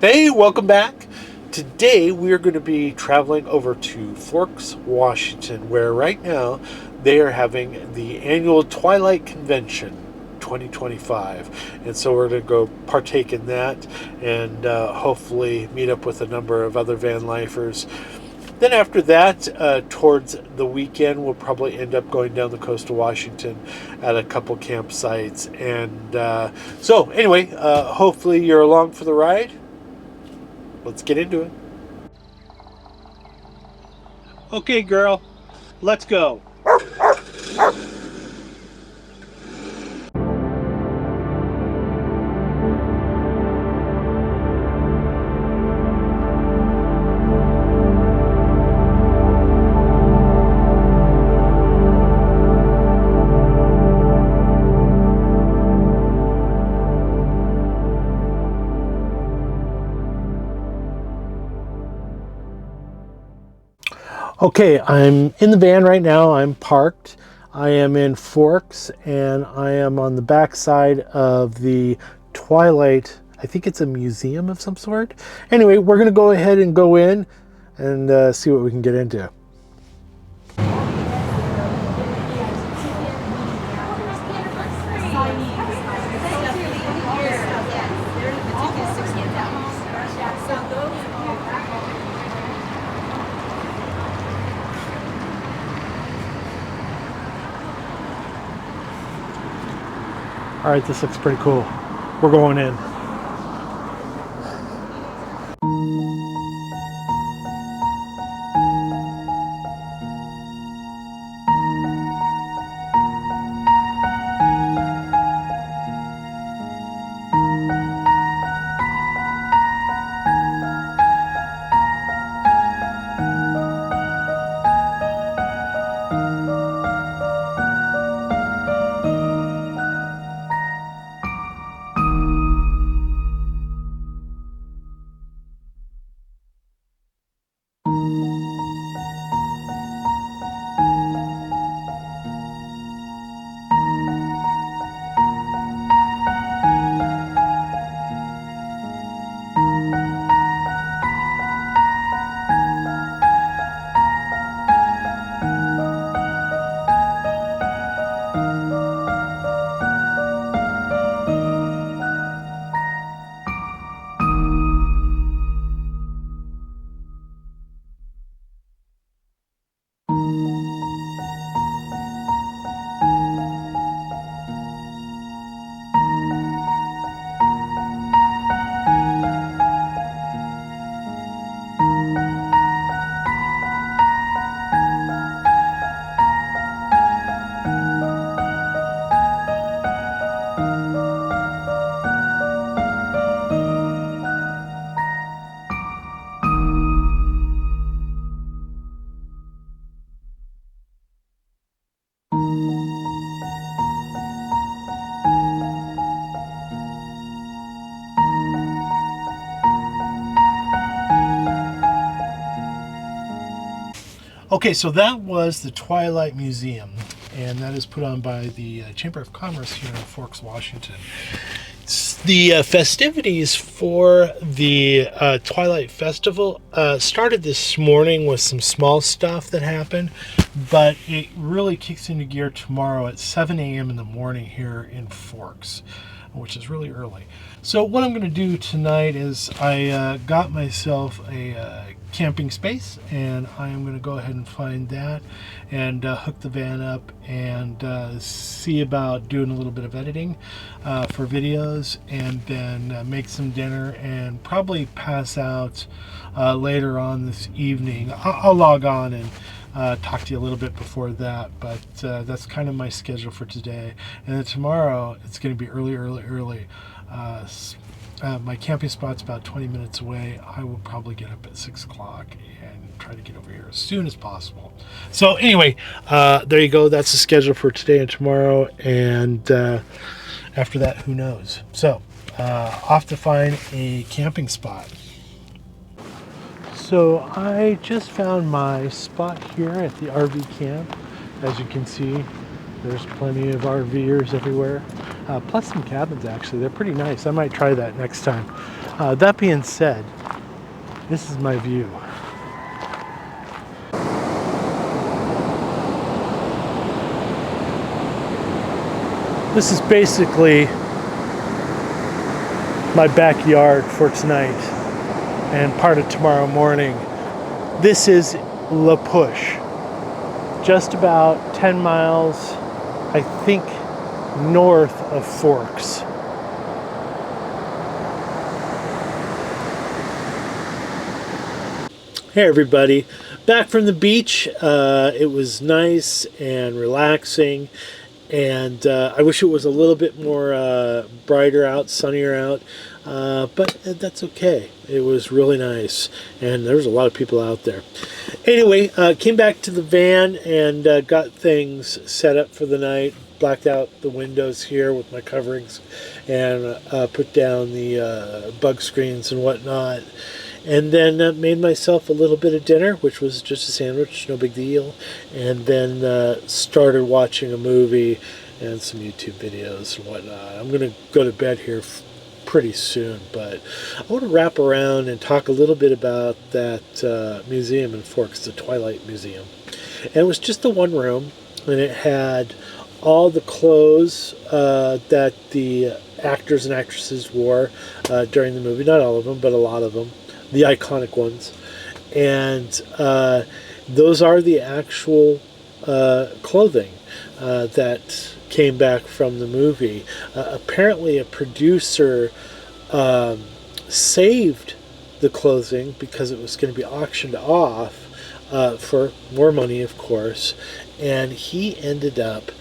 Hey, welcome back. Today we are going to be traveling over to Forks, Washington, where right now they are having the annual Twilight Convention 2025. And so we're going to go partake in that and hopefully meet up with a number of other van lifers. Then after that, towards the weekend, we'll probably end up going down the coast of Washington at a couple campsites. And so anyway, hopefully you're along for the ride. Let's get into it. Okay, girl, let's go. Okay, I'm in the van right now. I'm parked. I am in Forks, and I am on the back side of the Twilight. I think it's a museum of some sort. Anyway, we're going to go ahead and go in and see what we can get into. All right, this looks pretty cool. We're going in. Okay, so that was the Twilight Museum, and that is put on by the Chamber of Commerce here in Forks, Washington. The festivities for the Twilight Festival started this morning with some small stuff that happened, but it really kicks into gear tomorrow at 7 a.m. in the morning here in Forks, which is really early. So what I'm going to do tonight is I got myself a camping space, and I am going to go ahead and find that and hook the van up and see about doing a little bit of editing for videos, and then make some dinner and probably pass out later on this evening. I'll log on and talk to you a little bit before that, but that's kind of my schedule for today. And then tomorrow it's going to be early. My camping spot's about 20 minutes away. I will probably get up at 6 o'clock and try to get over here as soon as possible. So anyway, there you go. That's the schedule for today and tomorrow, and after that, who knows. So off to find a camping spot. So I just found my spot here at the RV camp. As you can see, there's plenty of RVers everywhere, plus some cabins actually. They're pretty nice. I might try that next time. That being said, this is my view. This is basically my backyard for tonight and part of tomorrow morning. This is La Push, just about 10 miles, I think, north of Forks. Hey everybody, back from the beach. It was nice and relaxing, and I wish it was a little bit more brighter out, sunnier out, but that's okay. It was really nice, and there was a lot of people out there. Anyway, came back to the van and got things set up for the night. Blacked out the windows here with my coverings and put down the bug screens and whatnot. And then made myself a little bit of dinner, which was just a sandwich, no big deal. And then started watching a movie and some YouTube videos and whatnot. I'm going to go to bed here pretty soon, but I want to wrap around and talk a little bit about that museum in Forks, the Twilight Museum. And it was just the one room, and it had all the clothes that the actors and actresses wore during the movie. Not all of them, but a lot of them. The iconic ones. And those are the actual clothing that came back from the movie. Apparently a producer saved the clothing because it was going to be auctioned off for more money, of course. And he ended up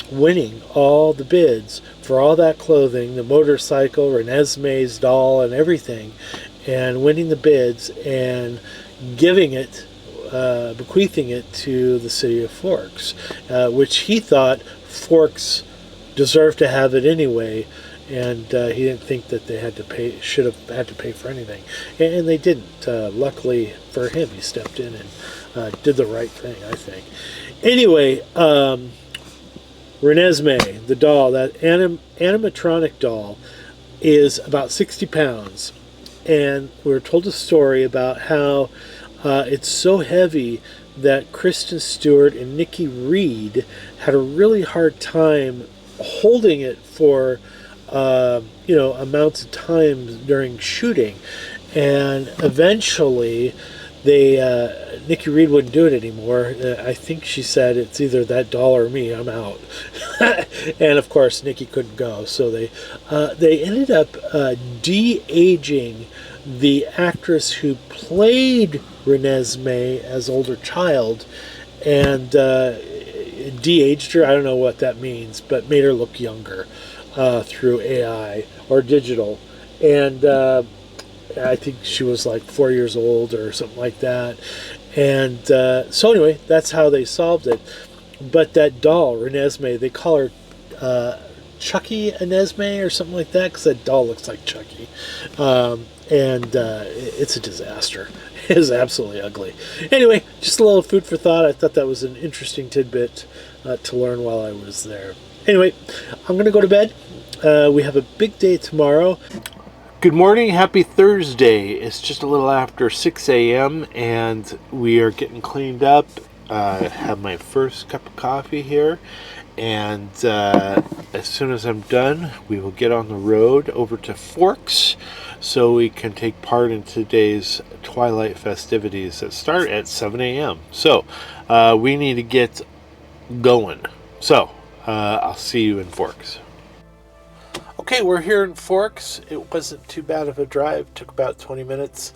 winning all the bids for all that clothing, the motorcycle, Renesmee's doll, and everything, and winning the bids and giving it, bequeathing it to the city of Forks, which he thought Forks deserved to have it anyway, and he didn't think that they had to pay, should have had to pay for anything, and they didn't. Luckily for him, he stepped in and did the right thing, I think. Anyway, Renesmee, the doll, that animatronic doll, is about 60 pounds. And we were told a story about how it's so heavy that Kristen Stewart and Nikki Reed had a really hard time holding it for amounts of time during shooting. And eventually Nikki Reed wouldn't do it anymore. I think she said, it's either that doll or me, I'm out. And of course Nikki couldn't go, so they ended up de-aging the actress who played Renesmee as older child, and de-aged her. I don't know what that means, but made her look younger through AI or digital. And I think she was like 4 years old or something like that. And so anyway, that's how they solved it. But that doll, Renesmee, they call her Chucky Renesmee or something like that, because that doll looks like Chucky. And it's a disaster. It is absolutely ugly. Anyway, just a little food for thought. I thought that was an interesting tidbit to learn while I was there. Anyway, I'm going to go to bed. We have a big day tomorrow. Good morning, happy Thursday. It's just a little after 6 a.m. and we are getting cleaned up. Have my first cup of coffee here, and as soon as I'm done, we will get on the road over to Forks so we can take part in today's Twilight festivities that start at 7 a.m. So we need to get going. So I'll see you in Forks. Okay, we're here in Forks. It wasn't too bad of a drive. Took about 20 minutes.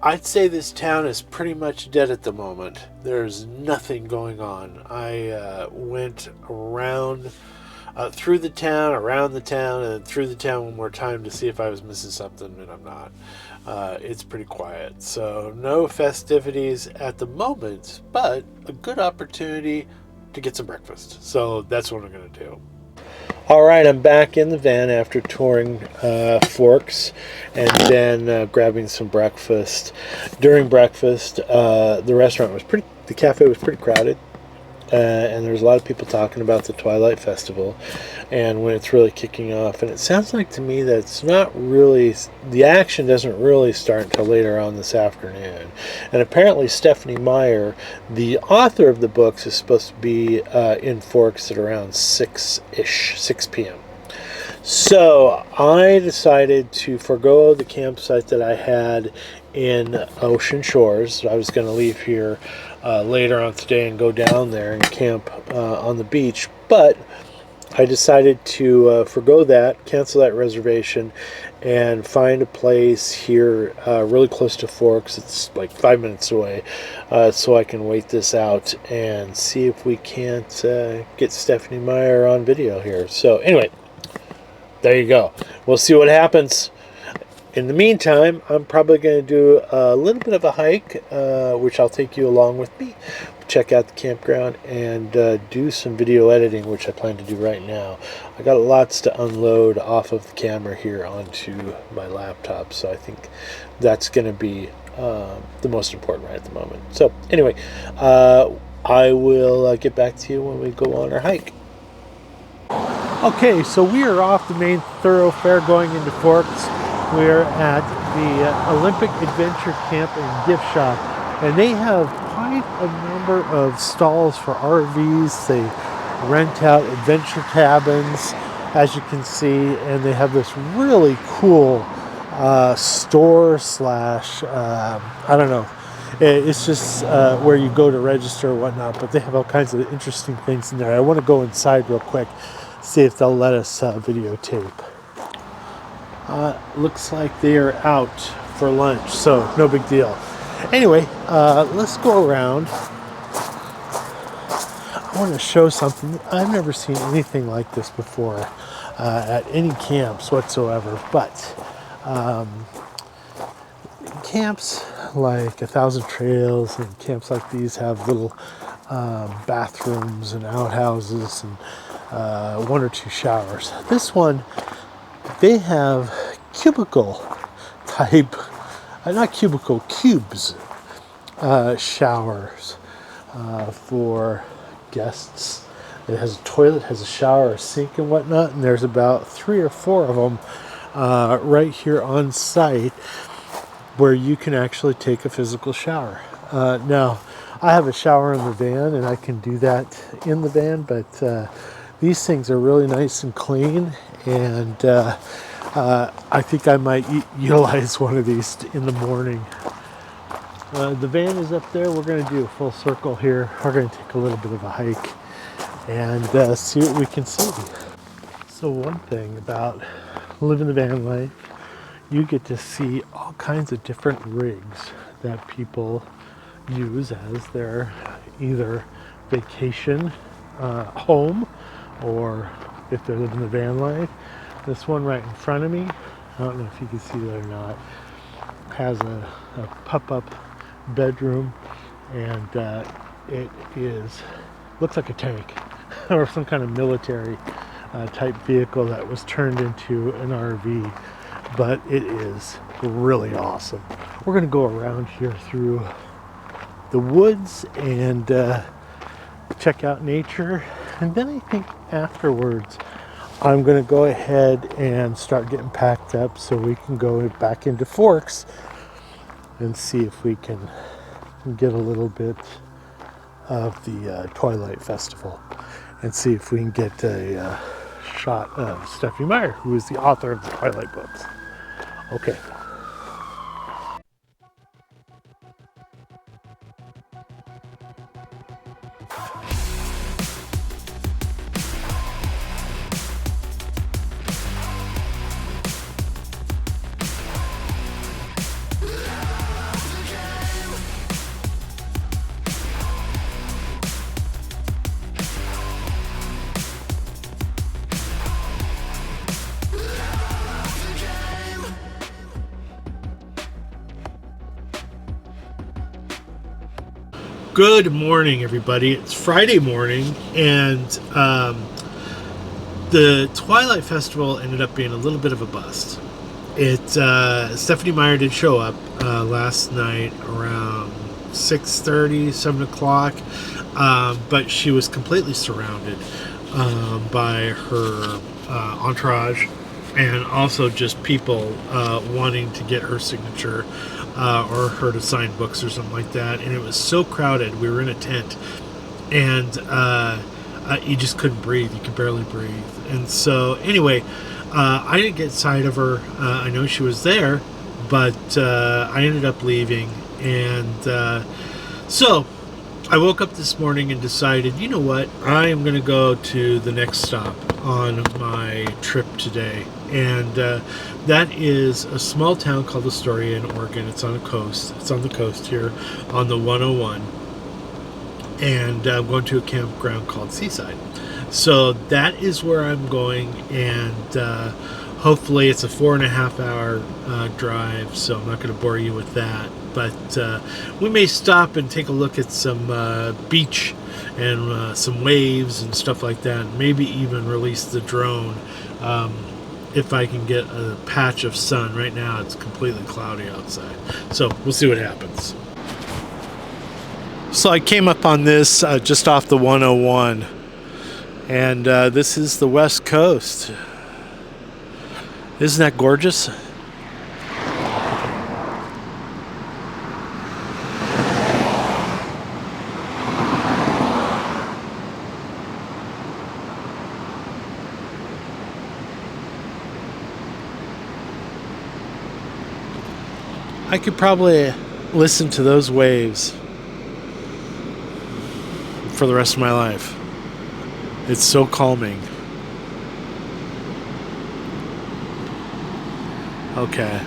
I'd say this town is pretty much dead at the moment. There's nothing going on. I went around, through the town, around the town, and then through the town one more time to see if I was missing something, and I'm not. It's pretty quiet. So no festivities at the moment, but a good opportunity to get some breakfast. So that's what I'm going to do. All right, I'm back in the van after touring Forks and then grabbing some breakfast. During breakfast, the cafe was pretty crowded, and there's a lot of people talking about the Twilight Festival and when it's really kicking off. And it sounds like to me that it's not really, the action doesn't really start until later on this afternoon. And apparently Stephanie Meyer, the author of the books, is supposed to be in Forks at around 6 p.m. So I decided to forego the campsite that I had in Ocean Shores. I was going to leave here later on today and go down there and camp on the beach, but I decided to forego that, cancel that reservation, and find a place here really close to Forks. It's like 5 minutes away, so I can wait this out and see if we can't get Stephanie Meyer on video here. So anyway, there you go. We'll see what happens. In the meantime, I'm probably going to do a little bit of a hike, which I'll take you along with me. Check out the campground and do some video editing, which I plan to do right now. I got lots to unload off of the camera here onto my laptop, so I think that's going to be the most important right at the moment. So anyway, I will get back to you when we go on our hike. Okay, so we are off the main thoroughfare going into Forks. We're at the Olympic Adventure Camp and Gift Shop, and they have quite a number of stalls for RVs. They rent out adventure cabins, as you can see, and they have this really cool store slash, I don't know, it's just where you go to register or whatnot, but they have all kinds of interesting things in there. I want to go inside real quick, see if they'll let us videotape. Looks like they are out for lunch, so no big deal. Anyway, let's go around. I want to show something. I've never seen anything like this before at any camps whatsoever, but camps like 1,000 Trails and camps like these have little bathrooms and outhouses and 1 or 2 showers. This one, they have cubicle type, not cubicle, cubes showers for guests. It has a toilet, has a shower, a sink and whatnot, and there's about 3 or 4 of them right here on site where you can actually take a physical shower. Now, I have a shower in the van and I can do that in the van, but these things are really nice and clean, and I think I might utilize one of these in the morning. The van is up there. We're going to do a full circle here. We're going to take a little bit of a hike and see what we can see. So one thing about living the van life, you get to see all kinds of different rigs that people use as their either vacation home, or if they're living the van life. This one right in front of me, I don't know if you can see that or not, has a pop-up bedroom, and it looks like a tank or some kind of military type vehicle that was turned into an RV, but it is really awesome. We're going to go around here through the woods and check out nature, and then I think afterwards I'm going to go ahead and start getting packed up so we can go back into Forks and see if we can get a little bit of the Twilight Festival and see if we can get a shot of Stephanie Meyer, who is the author of the Twilight books. Okay. Good morning, everybody. It's Friday morning, and the Twilight Festival ended up being a little bit of a bust. Stephanie Meyer did show up last night around 6:30, 7 o'clock, but she was completely surrounded by her entourage, and also just people wanting to get her signature or her to sign books or something like that. And it was so crowded. We were in a tent, and you just couldn't breathe. You could barely breathe. And so anyway, I didn't get sight of her. I know she was there, but I ended up leaving. And so I woke up this morning and decided, you know what, I am going to go to the next stop on my trip today. And that is a small town called Astoria in Oregon. It's on the coast. It's on the coast here on the 101. And I'm going to a campground called Seaside. So that is where I'm going, and hopefully it's a 4.5 hour drive, so I'm not going to bore you with that. But we may stop and take a look at some beach and some waves and stuff like that. Maybe even release the drone if I can get a patch of sun. Right now it's completely cloudy outside, so we'll see what happens. So I came up on this just off the 101, and this is the West Coast. Isn't that gorgeous? I could probably listen to those waves for the rest of my life. It's so calming. Okay.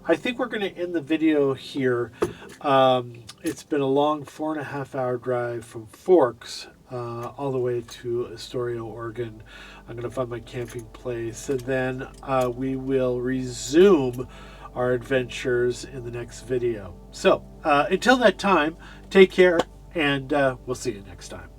I think we're going to end the video here. It's been a long 4.5 hour drive from Forks all the way to Astoria, Oregon. I'm going to find my camping place, and then we will resume our adventures in the next video. So until that time, take care, and we'll see you next time.